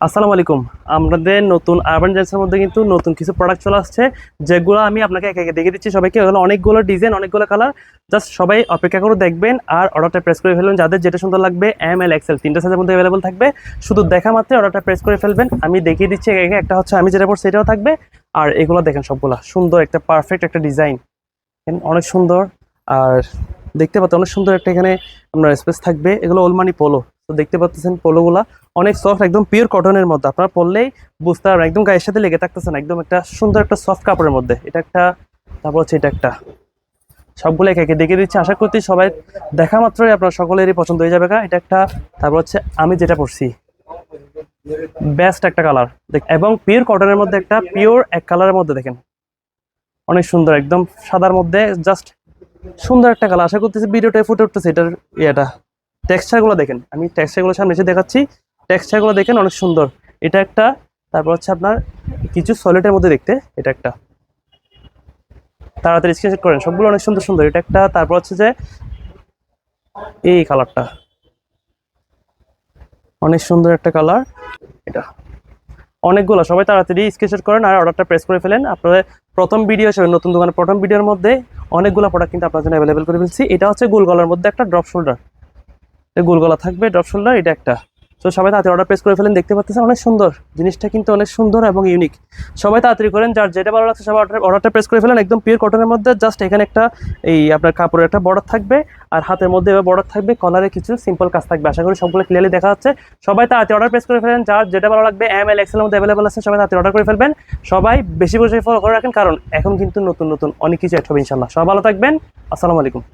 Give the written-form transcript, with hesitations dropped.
আসসালামু আলাইকুম। আমাদের নতুন আরবান জেন্টসের মধ্যে কিন্তু নতুন কিছু প্রোডাক্ট চলে আসছে, যেগুলো আমি আপনাকে একে একে দেখিয়ে দিচ্ছি সবাইকে। এগুলো অনেকগুলো ডিজাইন, অনেকগুলো কালার। জাস্ট সবাই অপেক্ষা করে দেখবেন আর অর্ডারটা প্রেস করে ফেলবেন। যাদের যেটা সুন্দর লাগবে এম এল এক্সেল তিনটা সাইজের মধ্যে অ্যাভেলেবল থাকবে। শুধু দেখা মাত্র অর্ডারটা প্রেস করে ফেলবেন। আমি দেখিয়ে দিচ্ছি একে একে। একটা হচ্ছে আমি যেটা পড়ছি সেটাও থাকবে। আর এগুলো দেখেন সবগুলা সুন্দর, একটা পারফেক্ট একটা ডিজাইন, অনেক সুন্দর। আর দেখতে পাচ্ছেন অনেক সুন্দর একটা এখানে আপনার স্পেস থাকবে। এগুলো ওলমানি পোলো। তো দেখতে পাচ্ছেন পোলোগুলা অনেক সফট, একদম পিওর কটনের মধ্যে। আপনারা পরলেই বুঝতে পারবেন, একদম গায়ের সাথে লেগে থাকতেছেন, একদম একটা সুন্দর একটা সফট কাপড়ের মধ্যে। এটা একটা, তারপর হচ্ছে এটা একটা। সবগুলো একে একে দেখে দিচ্ছি। আশা করছি সবাই দেখা মাত্রই আপনার সকলেরই পছন্দ হয়ে যাবে। এটা একটা, তারপর হচ্ছে আমি যেটা পরছি বেস্ট একটা কালার এবং পিওর কটনের মধ্যে একটা পিওর এক কালারের মধ্যে দেখেন অনেক সুন্দর, একদম সাদার মধ্যে জাস্ট সুন্দর একটা কালার। আশা করতেছি ভিডিওটায় ফুটে উঠতেছে এটার ইয়েটা। টেক্সচারগুলো দেখেন, আমি টেক্সচারগুলো সামনে এসে দেখাচ্ছি। টেক্সচারগুলো দেখেন অনেক সুন্দর। এটা একটা, তারপর হচ্ছে আপনার কিছু সলিডের মধ্যে দেখতে এটা একটা। তাড়াতাড়ি স্ক্রিনশট করেন, সবগুলো অনেক সুন্দর সুন্দর। এটা একটা, তারপর হচ্ছে যে এই কালারটা অনেক সুন্দর একটা কালার। এটা অনেকগুলো, সবাই তাড়াতাড়ি স্ক্রিনশট করেন আর অর্ডারটা প্রেস করে ফেলেন। আপনাদের প্রথম ভিডিও হিসেবে নতুন দোকানের প্রথম ভিডিওর মধ্যে অনেকগুলো প্রোডাক্ট কিন্তু আপনার জন্য অ্যাভেলেবেল করে ফেলছি। এটা হচ্ছে গোল গলার মধ্যে একটা ড্রপ শোল্ডার, গোল গলা থাকবে, ড্রপ শোল্ডার। এটা একটা। তো সবাই তাড়াতাড়ি অর্ডার প্রেস করে ফেলেন। দেখতে পাচ্ছেন অনেক সুন্দর জিনিসটা, কিন্তু অনেক সুন্দর এবং ইউনিক। সবাই তাড়াতাড়ি করেন, যার যেটা ভালো লাগছে সবাই অর্ডারটা প্রেস করে ফেলেন। একদম পিওর কটনের মধ্যে জাস্ট এখানে একটা এই আপনার কাপড়ের একটা বর্ডার থাকবে আর হাতের মধ্যে এবার বর্ডার থাকবে, কলারে কিছু সিম্পল কাজ থাকবে। আশা করি সবগুলো ক্লিয়ারলি দেখা যাচ্ছে। সবাই তাড়াতাড়ি অর্ডার প্রেস করে ফেলেন, যার যেটা ভালো লাগবে এম এল এক্সেল মধ্যে অ্যাভেলেবল আছে। সবাই তাড়াতাড়ি অর্ডার করে ফেলবেন। সবাই বেশি বেশি ফলো করে রাখেন, কারণ এখন কিন্তু নতুন নতুন অনেক কিছু অ্যাড হবে ইনশাল্লাহ। সবাই ভালো থাকবেন। আসসালামু আলাইকুম।